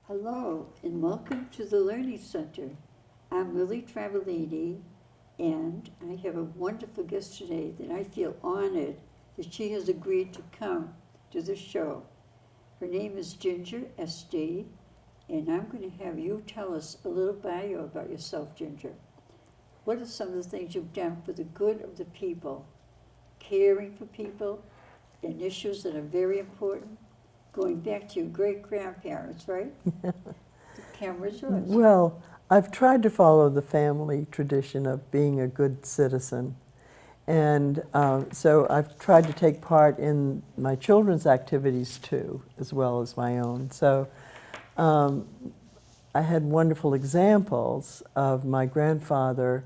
Hello and welcome to the Learning Center. I'm Lillian Travaglini and I have a wonderful guest today that I feel honored that she has agreed to come to the show. Her name is Ginger Esty, and I'm going to have you tell us a little bio about yourself, Ginger. What are some of the things you've done for the good of the people, caring for people, and issues that are very important? Going back to your great-grandparents, right? The camera's yours. Well, I've tried to follow the family tradition of being a good citizen. And so I've tried to take part in my children's activities too, as well as my own. So I had wonderful examples of my grandfather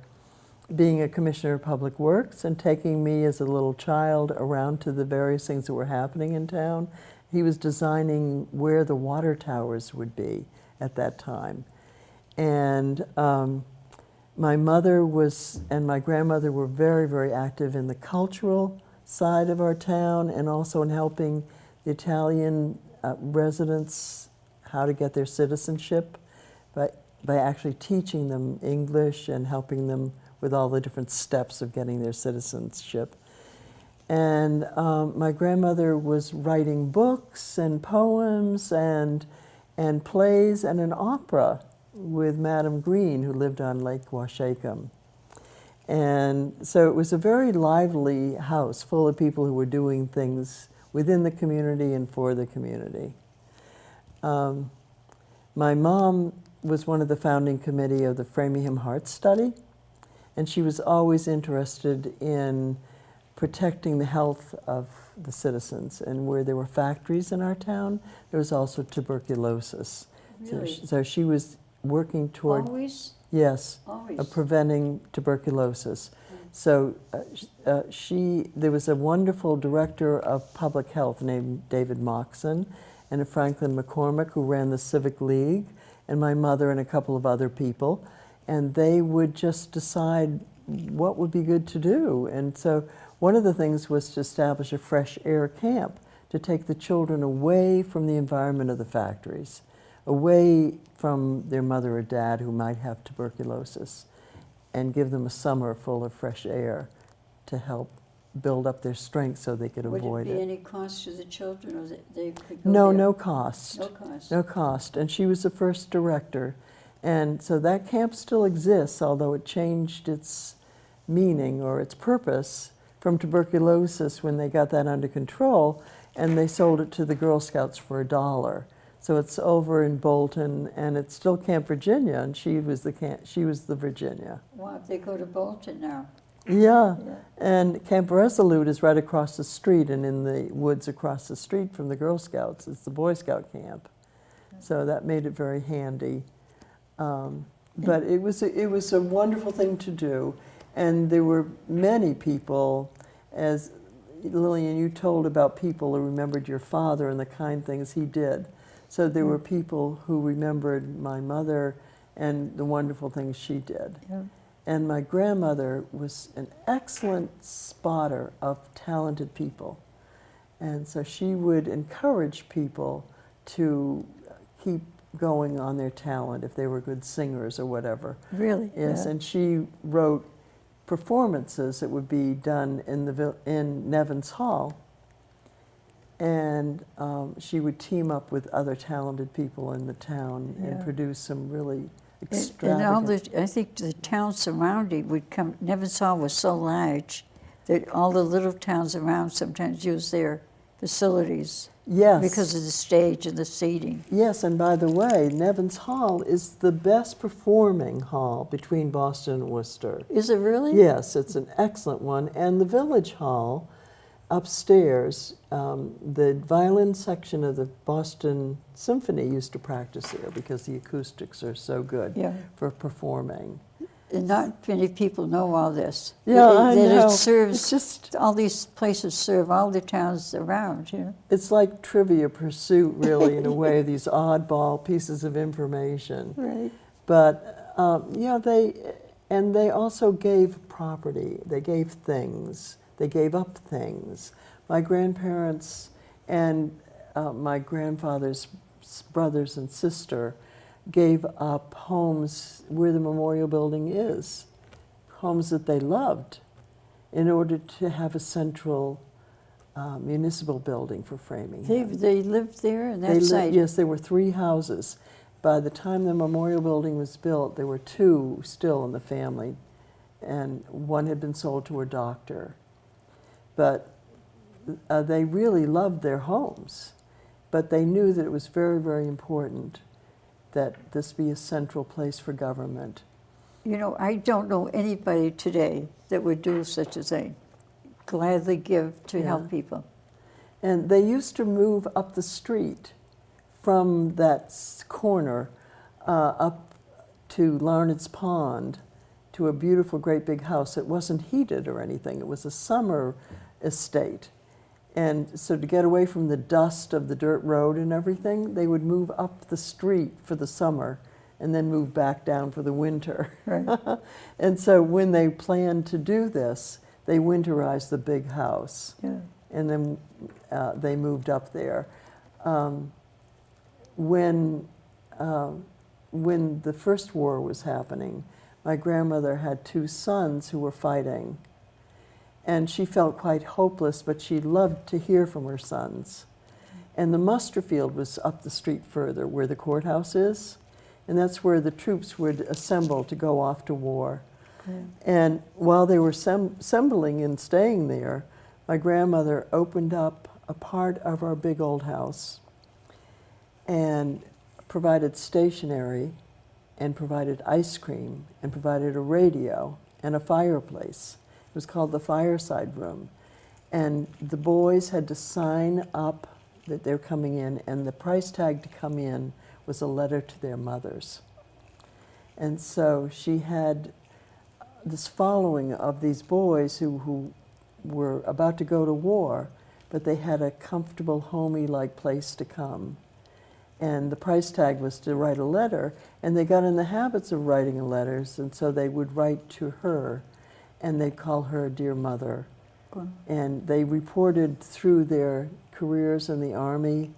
being a commissioner of public works and taking me as a little child around to the various things that were happening in town. He was designing where the water towers would be at that time. And my mother and my grandmother were very, very active in the cultural side of our town and also in helping the Italian residents how to get their citizenship by actually teaching them English and helping them with all the different steps of getting their citizenship. And my grandmother was writing books and poems and plays and an opera with Madame Green, who lived on Lake Washacum. And so it was a very lively house full of people who were doing things within the community and for the community. My mom was one of the founding committee of the Framingham Heart Study, and she was always interested in protecting the health of the citizens. And where there were factories in our town, there was also tuberculosis. Really? So she was working toward Always? yes, Always. preventing tuberculosis. So there was a wonderful director of public health named David Moxon and a Franklin McCormick who ran the Civic League, and my mother and a couple of other people. And they would just decide what would be good to do. And so one of the things was to establish a fresh air camp to take the children away from the environment of the factories, away from their mother or dad who might have tuberculosis, and give them a summer full of fresh air to help build up their strength so they could avoid it. Would it be any cost to the children, or that they could go No, there? no cost. No cost. No cost. And she was the first director. And so that camp still exists, although it changed its meaning or its purpose from tuberculosis when they got that under control, and they sold it to the Girl Scouts for $1. So it's over in Bolton, and it's still Camp Virginia, and she was the Virginia. Wow, they go to Bolton now. Yeah. Yeah. And Camp Resolute is right across the street, and in the woods across the street from the Girl Scouts. It's the Boy Scout camp. So that made it very handy. But it was a wonderful thing to do, and there were many people, as Lillian, you told about people who remembered your father and the kind things he did. So there were people who remembered my mother and the wonderful things she did. Yeah. And my grandmother was an excellent spotter of talented people. And so she would encourage people to keep going on their talent if they were good singers or whatever. Really? Yes, Yeah. and she wrote performances that would be done in Nevins Hall. And she would team up with other talented people in the town and Yeah. produce some really And extravagant. I think the towns surrounding would come. Nevins Hall was so large that all the little towns around sometimes use their facilities. Yes. Because of the stage and the seating. Yes, and by the way, Nevins Hall is the best performing hall between Boston and Worcester. Is it really? Yes, it's an excellent one. And the Village Hall upstairs, the violin section of the Boston Symphony used to practice there because the acoustics are so good Yeah. for performing. And not many people know all this. Yeah, I that know. It serves, It's just, all these places serve all the towns around, you know. it's like Trivia Pursuit, really, in a way, these oddball pieces of information. Right. But yeah, they also gave property. They gave things. They gave up things. My grandparents and my grandfather's brothers and sister gave up homes where the memorial building is, homes that they loved, in order to have a central municipal building for Framingham. They lived there in that site? Yes, there were 3 houses. By the time the memorial building was built, there were 2 still in the family, and one had been sold to a doctor. But they really loved their homes, but they knew that it was very, very important that this be a central place for government. You know, I don't know anybody today that would do such a thing, gladly give to help people. And they used to move up the street from that corner up to Larned's Pond, to a beautiful, great big house. It wasn't heated or anything. It was a summer estate. And so to get away from the dust of the dirt road and everything, they would move up the street for the summer and then move back down for the winter. Right. And so when they planned to do this, they winterized the big house. Yeah. And then they moved up there. When the first war was happening, my grandmother had 2 sons who were fighting. And she felt quite hopeless, but she loved to hear from her sons. And the muster field was up the street further, where the courthouse is. And that's where the troops would assemble to go off to war. Okay. And while they were assembling and staying there, my grandmother opened up a part of our big old house and provided stationery and provided ice cream and provided a radio and a fireplace. It was called the fireside room. And the boys had to sign up that they're coming in, and the price tag to come in was a letter to their mothers. And so she had this following of these boys who were about to go to war, but they had a comfortable, homey-like place to come. And the price tag was to write a letter, and they got in the habits of writing letters, and so they would write to her, and they'd call her Dear Mother. Wow. And they reported through their careers in the Army,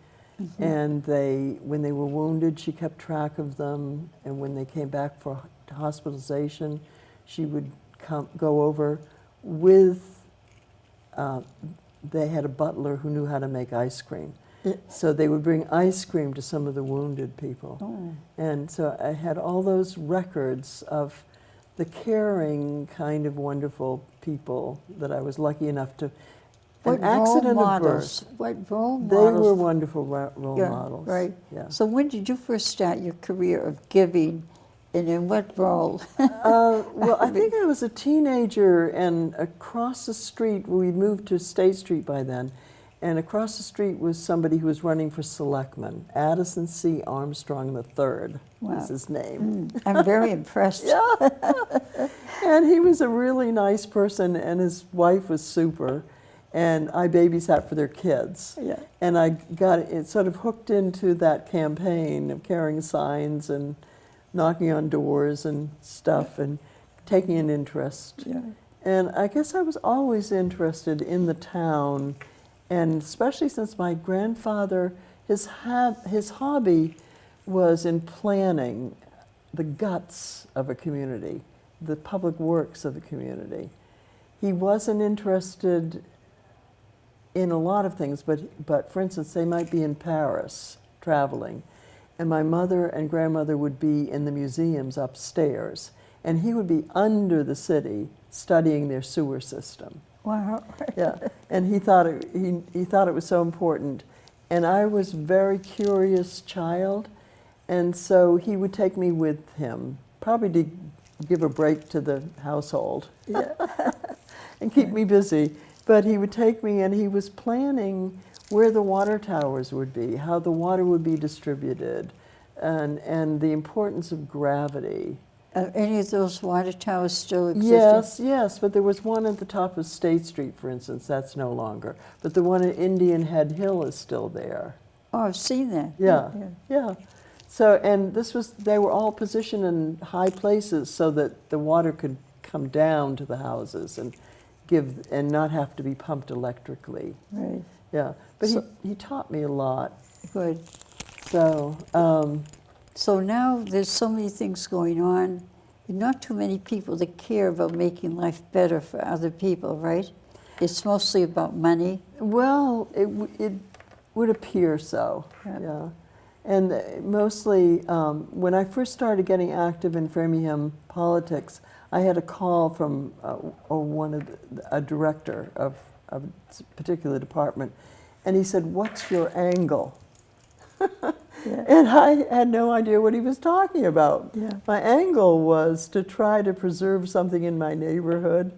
and when they were wounded, she kept track of them, and when they came back for hospitalization, she would go over with, they had a butler who knew how to make ice cream. So they would bring ice cream to some of the wounded people. Oh. And so I had all those records of the caring, kind of wonderful people that I was lucky enough to. What role models? What role models? They were wonderful role models. Right. Yeah. So when did you first start your career of giving, and in what role? Well, I think I was a teenager, and across the street, we moved to State Street by then, and across the street was somebody who was running for selectman. Addison C. Armstrong III was his name. I'm very impressed. Yeah. And he was a really nice person, and his wife was super. And I babysat for their kids. Yeah. And I got it sort of hooked into that campaign of carrying signs and knocking on doors and stuff and taking an interest. Yeah. And I guess I was always interested in the town, and especially since my grandfather, his hobby was in planning the guts of a community, the public works of a community. He wasn't interested in a lot of things, but for instance, they might be in Paris traveling, and my mother and grandmother would be in the museums upstairs, and he would be under the city studying their sewer system. Wow. Yeah, and he thought it was so important, and I was a very curious child, and so he would take me with him, probably to give a break to the household, yeah. And keep me busy. But he would take me, and he was planning where the water towers would be, how the water would be distributed, and the importance of gravity. Any of those water towers still exist? Yes, but there was one at the top of State Street, for instance. That's no longer. But the one at Indian Head Hill is still there. Oh, I've seen that. Yeah. So, and they were all positioned in high places so that the water could come down to the houses and not have to be pumped electrically. Right. Yeah, but so, he taught me a lot. Good. So, So now there's so many things going on, and not too many people that care about making life better for other people, right? It's mostly about money. well, it would appear so, Yeah. yeah. And mostly, when I first started getting active in Framingham politics, I had a call from a director of a particular department, and he said, "What's your angle?" Yeah. And I had no idea what he was talking about. Yeah. My angle was to try to preserve something in my neighborhood,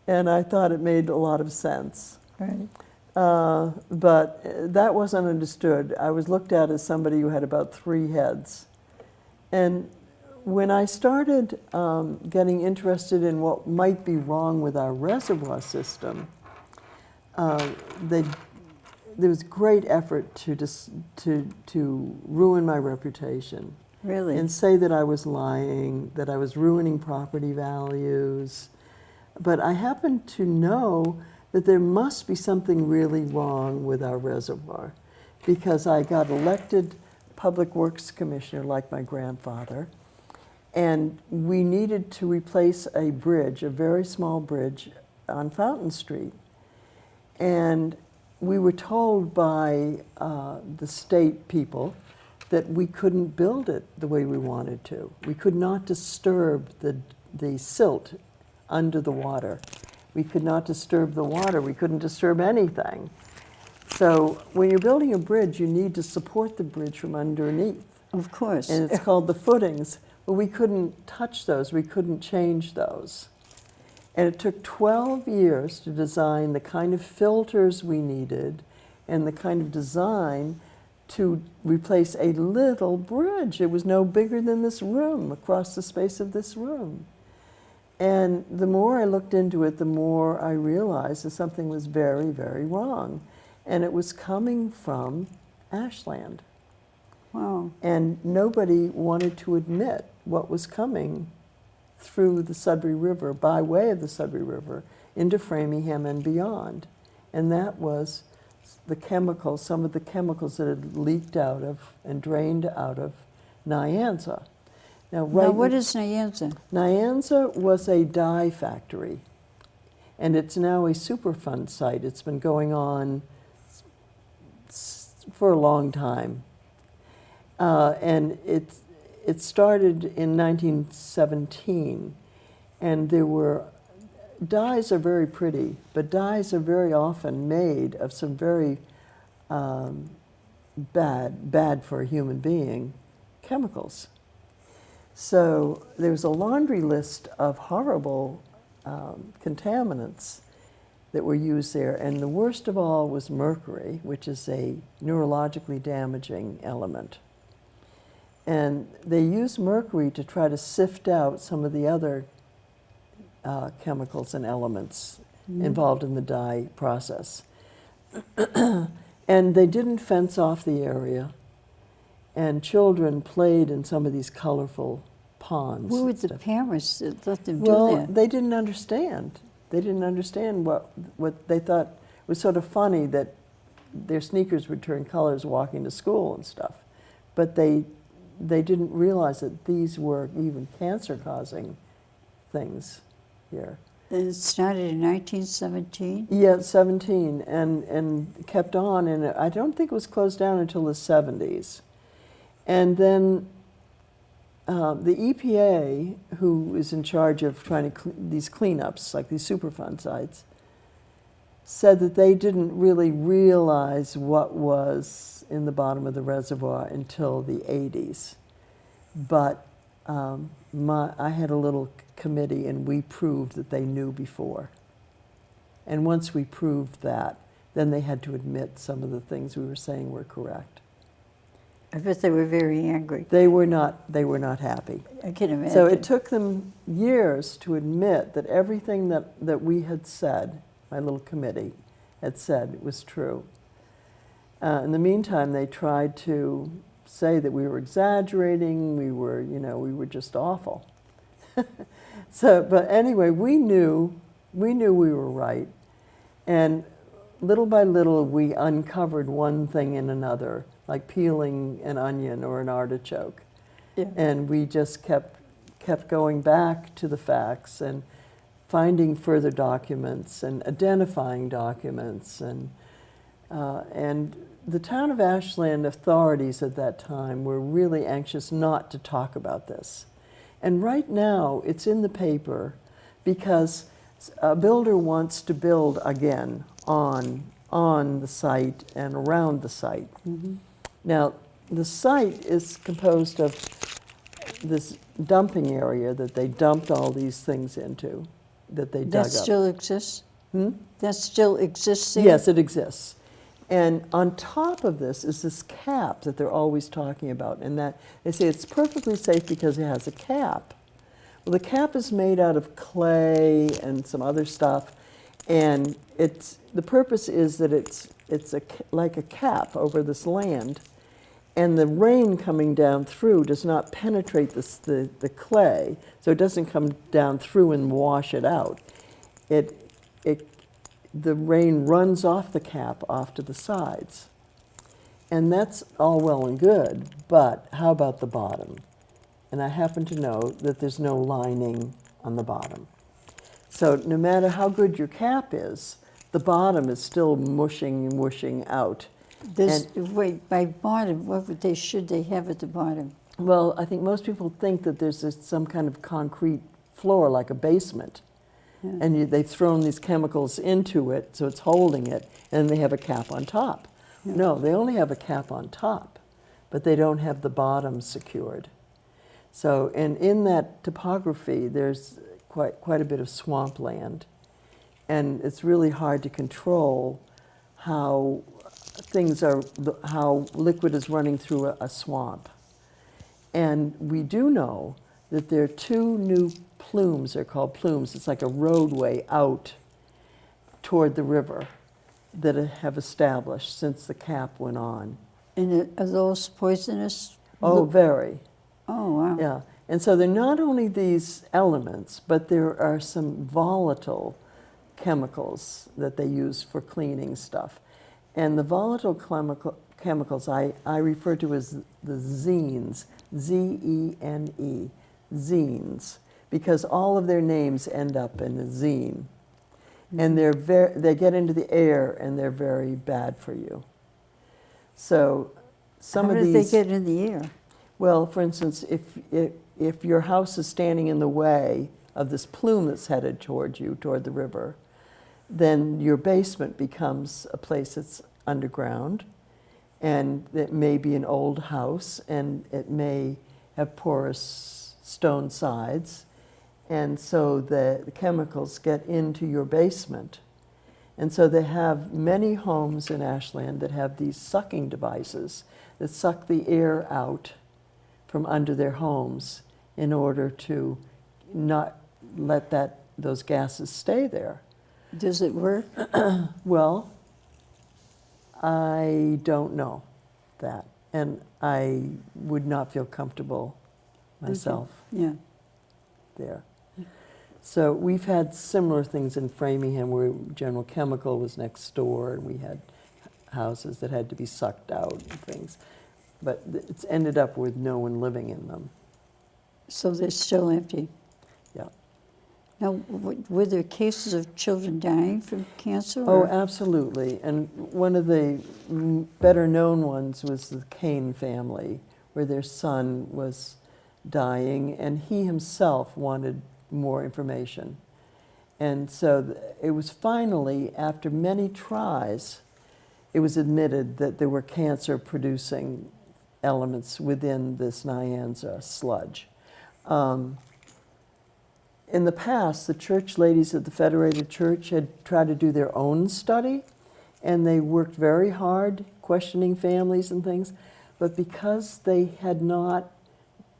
and I thought it made a lot of sense. Right. But that wasn't understood. I was looked at as somebody who had about 3 heads. And when I started getting interested in what might be wrong with our reservoir system, there was great effort to ruin my reputation Really? and say that I was lying, that I was ruining property values. But I happen to know that there must be something really wrong with our reservoir, because I got elected Public Works Commissioner like my grandfather, and we needed to replace a bridge, a very small bridge on Fountain Street. And we were told by the state people that we couldn't build it the way we wanted to. We could not disturb the silt under the water. We could not disturb the water. We couldn't disturb anything. So when you're building a bridge, you need to support the bridge from underneath. Of course. And it's called the footings. But we couldn't touch those. We couldn't change those. And it took 12 years to design the kind of filters we needed and the kind of design to replace a little bridge. It was no bigger than this room, across the space of this room. And the more I looked into it, the more I realized that something was very, very wrong. And it was coming from Ashland. Wow. And nobody wanted to admit what was coming through the Sudbury River, by way of the Sudbury River, into Framingham and beyond. And that was the chemicals, some of the chemicals that had leaked out of and drained out of Nyanza. Now, What is Nyanza? Nyanza was a dye factory, and it's now a Superfund site. It's been going on for a long time. And it started in 1917, and there were, dyes are very pretty, but dyes are very often made of some very bad for a human being chemicals. So there's a laundry list of horrible contaminants that were used there, and the worst of all was mercury, which is a neurologically damaging element. And they used mercury to try to sift out some of the other chemicals and elements involved in the dye process. And they didn't fence off the area, and children played in some of these colorful ponds. Who were and the stuff. parents that let them do Well, that? they didn't understand. They didn't understand what they thought was sort of funny, that their sneakers would turn colors walking to school and stuff. But they didn't realize that these were even cancer-causing things here. And it started in 1917? Yeah, 17, and kept on, and I don't think it was closed down until the 70s. And then the EPA, who is in charge of trying to these cleanups, like these Superfund sites, said that they didn't really realize what was in the bottom of the reservoir until the 80s. But I had a little committee, and we proved that they knew before. And once we proved that, then they had to admit some of the things we were saying were correct. I bet they were very angry. They were not happy. I can imagine. So it took them years to admit that everything that we had said, my little committee had said, was true. In the meantime, they tried to say that we were exaggerating, we were just awful. So, but anyway, we knew we were right. And little by little, we uncovered one thing and another like peeling an onion or an artichoke. Yeah. And we just kept going back to the facts and finding further documents and identifying documents. And the town of Ashland authorities at that time were really anxious not to talk about this. And right now it's in the paper because a builder wants to build again on the site and around the site. Mm-hmm. Now, the site is composed of this dumping area that they dumped all these things into, that they dug That up. still exists? Hmm? That still exists there? Yes, it exists. And on top of this is this cap that they're always talking about, and that they say it's perfectly safe because it has a cap. Well, the cap is made out of clay and some other stuff, and the purpose is that it's like a cap over this land, and the rain coming down through does not penetrate the clay, so it doesn't come down through and wash it out. The rain runs off the cap off to the sides. And that's all well and good, but how about the bottom? And I happen to know that there's no lining on the bottom. So no matter how good your cap is, the bottom is still mushing and whooshing out. Wait, by bottom, should they have at the bottom? Well, I think most people think that there's some kind of concrete floor like a basement. Yeah. And they've thrown these chemicals into it, so it's holding it, and they have a cap on top. Yeah. No, they only have a cap on top, but they don't have the bottom secured. So, and in that topography, there's quite a bit of swampland, and it's really hard to control how how liquid is running through a swamp. And we do know that there are two new plumes, they're called plumes, it's like a roadway out toward the river that have established since the cap went on. And are those poisonous? Oh, very. Oh, wow. Yeah. And so they're not only these elements, but there are some volatile chemicals that they use for cleaning stuff. And the volatile chemicals I refer to as the zenes, Z-E-N-E, zenes, because all of their names end up in a zine. And they get into the air and they're very bad for you. So some How of did these... they get in the air? Well, for instance, if your house is standing in the way of this plume that's headed toward you, toward the river, then your basement becomes a place that's underground, and it may be an old house, and it may have porous stone sides, and so the chemicals get into your basement. And so they have many homes in Ashland that have these sucking devices that suck the air out from under their homes in order to not let those gases stay there. Does it work? Well, I don't know that, and I would not feel comfortable myself Yeah. there. So we've had similar things in Framingham where General Chemical was next door, and we had houses that had to be sucked out and things. But it's ended up with no one living in them. So they're still empty? Yeah. Now, were there cases of children dying from cancer? Oh, or? absolutely. And one of the better known ones was the Kane family, where their son was dying, and he himself wanted more information. And so it was finally, after many tries, it was admitted that there were cancer-producing elements within this Nyanza sludge. In the past, the church ladies of the Federated Church had tried to do their own study, and they worked very hard questioning families and things, but because they had not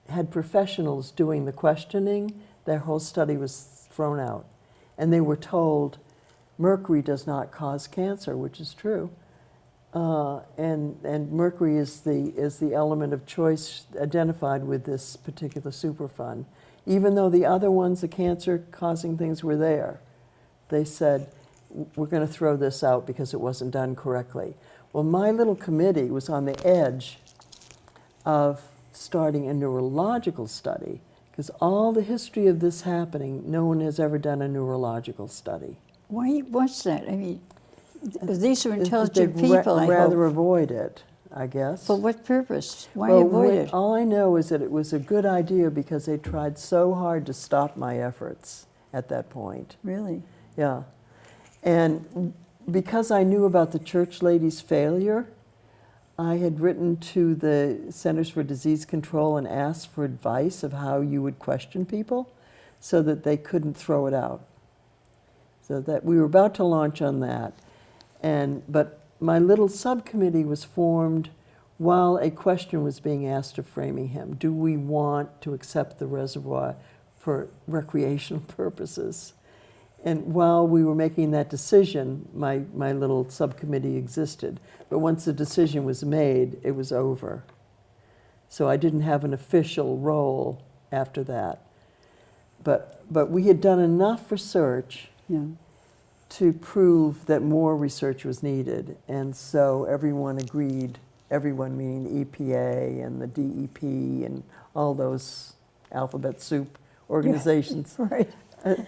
had professionals doing the questioning, their whole study was thrown out. And they were told, mercury does not cause cancer, which is true. And mercury is the element of choice identified with this particular Superfund. Even though the other ones, the cancer-causing things, were there, they said, we're going to throw this out because it wasn't done correctly. Well, my little committee was on the edge of starting a neurological study, because all the history of this happening, no one has ever done a neurological study. Why was that? I mean, these are They'd intelligent people, I rather hope. avoid it, I guess. For what purpose? Why Well, avoid it? all I know is that it was a good idea because they tried so hard to stop my efforts at that point. Really? Yeah. And because I knew about the church ladies' failure, I had written to the Centers for Disease Control and asked for advice of how you would question people so that they couldn't throw it out. So that we were about to launch on that. But my little subcommittee was formed while a question was being asked of Framingham. Do we want to accept the reservoir for recreational purposes? And while we were making that decision, my little subcommittee existed. But once the decision was made, it was over. So I didn't have an official role after that. But we had done enough research Yeah. to prove that more research was needed. And so everyone agreed, everyone meaning the EPA and the DEP and all those alphabet soup organizations. Right.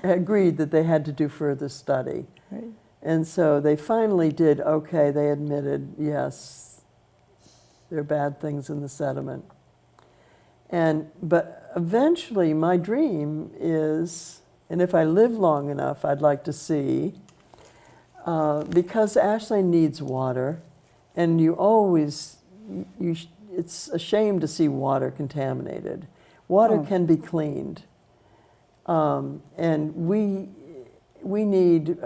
Agreed that they had to do further study. Right. And so they finally did, okay, they admitted, yes, there are bad things in the sediment. But eventually my dream is, and if I live long enough, I'd like to see, because Ashland needs water, and you always, it's a shame to see water contaminated. Water can be cleaned. And we need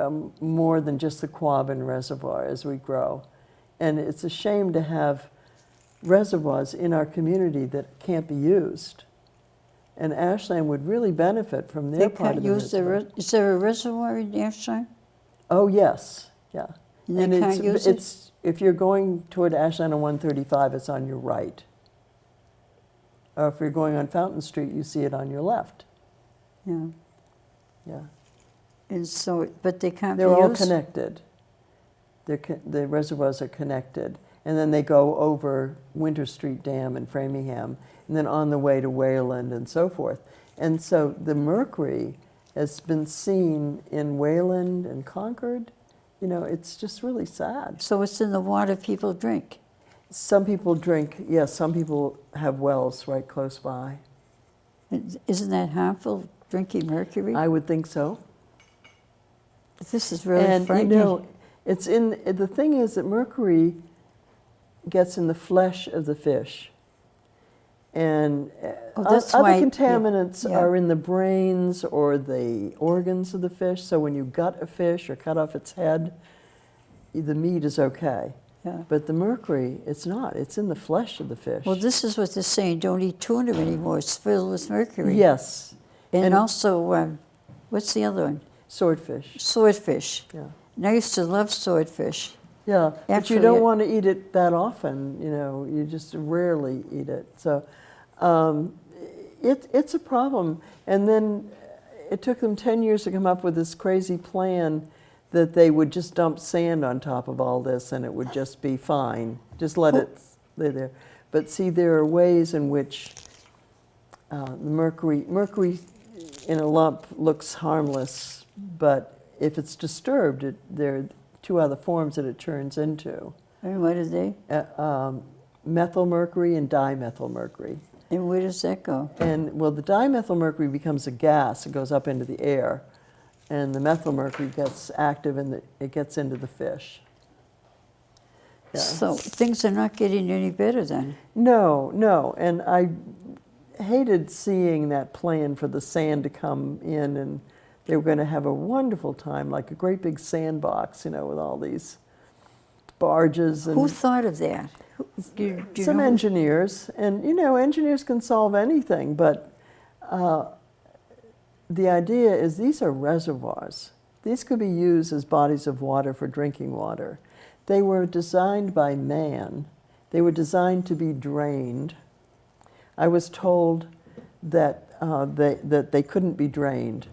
more than just the Quabbin Reservoir as we grow. And it's a shame to have reservoirs in our community that can't be used. And Ashland would really benefit from their part of the reservoir. Is there a reservoir in Ashland? Oh, yes, yeah. And they can't use it? If you're going toward Ashland on 135, it's on your right. Or if you're going on Fountain Street, you see it on your left. Yeah. Yeah. And so, but they can't be They're all used? connected. The reservoirs are connected. And then they go over Winter Street Dam in Framingham, and then on the way to Wayland and so forth. And so the mercury has been seen in Wayland and Concord. You know, it's just really sad. So it's in the water people drink? Some people drink, yes, some people have wells right close by. Isn't that harmful, drinking mercury? I would think so. This is really And frightening. you know, the thing is that mercury gets in the flesh of the fish. And that's other why- contaminants yeah. are in the brains or the organs of the fish. So when you gut a fish or cut off its head, the meat is okay. Yeah. But the mercury, it's not. It's in the flesh of the fish. Well, this is what they're saying, don't eat tuna anymore, it's filled with mercury. Yes. And also, what's the other one? Swordfish. Swordfish. Yeah. And I used to love swordfish. Yeah, but Actually, you don't want to eat it that often, you know, you just rarely eat it. So it's a problem. And then it took them 10 years to come up with this crazy plan that they would just dump sand on top of all this and it would just be fine. Just let it lay there. But see, there are ways in which the mercury in a lump looks harmless, but if it's disturbed, there are two other forms that it turns into. And what are they? Methylmercury and dimethylmercury. And where does that go? And well, the dimethylmercury becomes a gas. It goes up into the air. And the methylmercury gets active and it gets into the fish. Yeah. So things are not getting any better then? No. And I hated seeing that plan for the sand to come in, and they were going to have a wonderful time, like a great big sandbox, you know, with all these barges. And Who thought of that? Do you some know? engineers. And, you know, engineers can solve anything, but the idea is these are reservoirs. These could be used as bodies of water for drinking water. They were designed by man. They were designed to be drained. I was told that they couldn't be drained.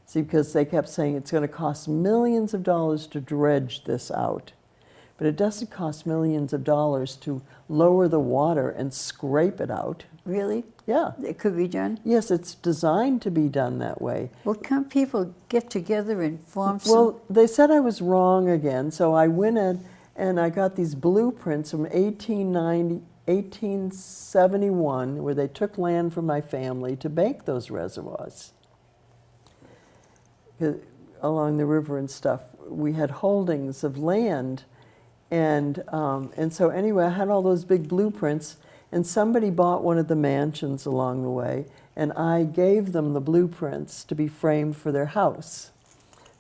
See, because they kept saying it's going to cost millions of dollars to dredge this out. but it doesn't cost millions of dollars to lower the water and scrape it out. Really? Yeah. It could be done? Yes, it's designed to be done that way. Well, can't people get together and form some? Well, they said I was wrong again, so I went in and I got these blueprints from 1871, where they took land from my family to make those reservoirs along the river and stuff. We had holdings of land, and so anyway, I had all those big blueprints, and somebody bought one of the mansions along the way, and I gave them the blueprints to be framed for their house.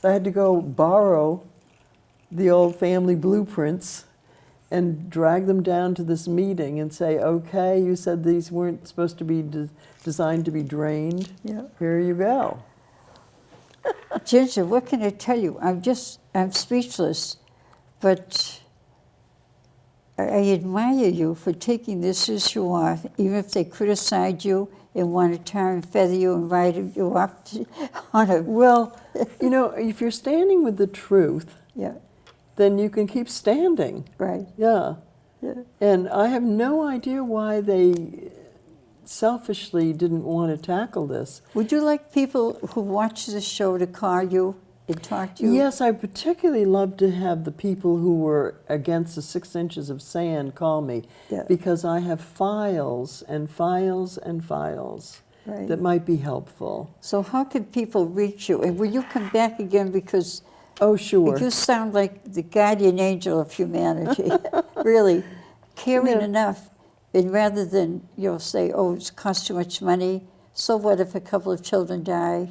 So I had to go borrow the old family blueprints and drag them down to this meeting and say, okay, you said these weren't supposed to be designed to be drained. Yeah. Here you go. Ginger, what can I tell you? I'm speechless, but I admire you for taking this issue off, even if they criticize you and want to tar and feather you and write you off on a... Well, you know, if you're standing with the truth, Yeah, then you can keep standing. right. Yeah. Yeah. And I have no idea why they selfishly didn't want to tackle this. Would you like people who watch this show to call you and talk to you? Yes, I particularly love to have the people who were against the 6 inches of sand call me, Yeah. because I have files and files and files Right. that might be helpful. So how can people reach you? And will you come back again, because Oh, sure. you sound like the guardian angel of humanity, really, caring Yeah. enough. And rather than, say, oh, it's cost too much money, so what if a couple of children die?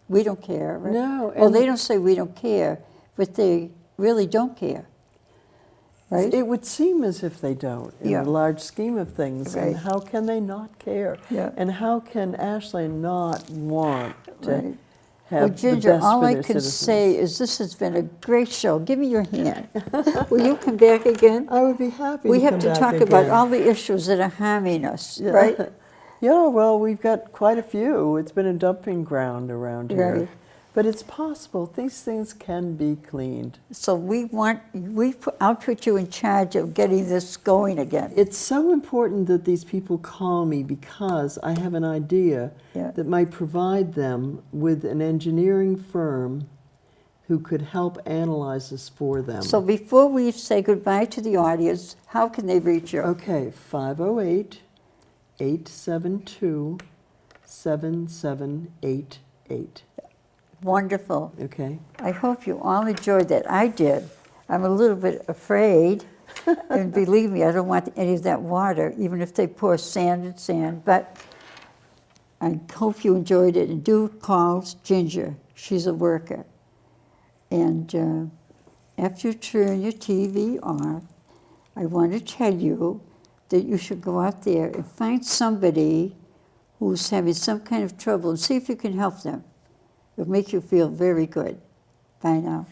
We don't care. Right? No, Well, and- they don't say we don't care, but they really don't care, right? It would seem as if they don't in Yeah. the large scheme of things. Right. And how can they not care? Yeah. And how can Ashland not want to Right. have Well, the Ginger, best all for I their can citizens? say is this has been a great show. Give me your hand. Will you come back again? I would be happy We to have come to back talk about again. all the issues that are harming us, Yeah. right? Yeah, well, we've got quite a few. It's been a dumping ground around here. Right. But it's possible. These things can be cleaned. So I'll put you in charge of getting this going again. It's so important that these people call me, because I have an idea Yeah. that might provide them with an engineering firm who could help analyze this for them. So before we say goodbye to the audience, how can they reach you? Okay, 508-872-7788. Wonderful. Okay. I hope you all enjoyed that. I did. I'm a little bit afraid, and believe me, I don't want any of that water, even if they pour sand and sand, but I hope you enjoyed it. And do call Ginger. She's a worker. And after you turn your TV off, I want to tell you that you should go out there and find somebody who's having some kind of trouble and see if you can help them. It'll make you feel very good. Bye now.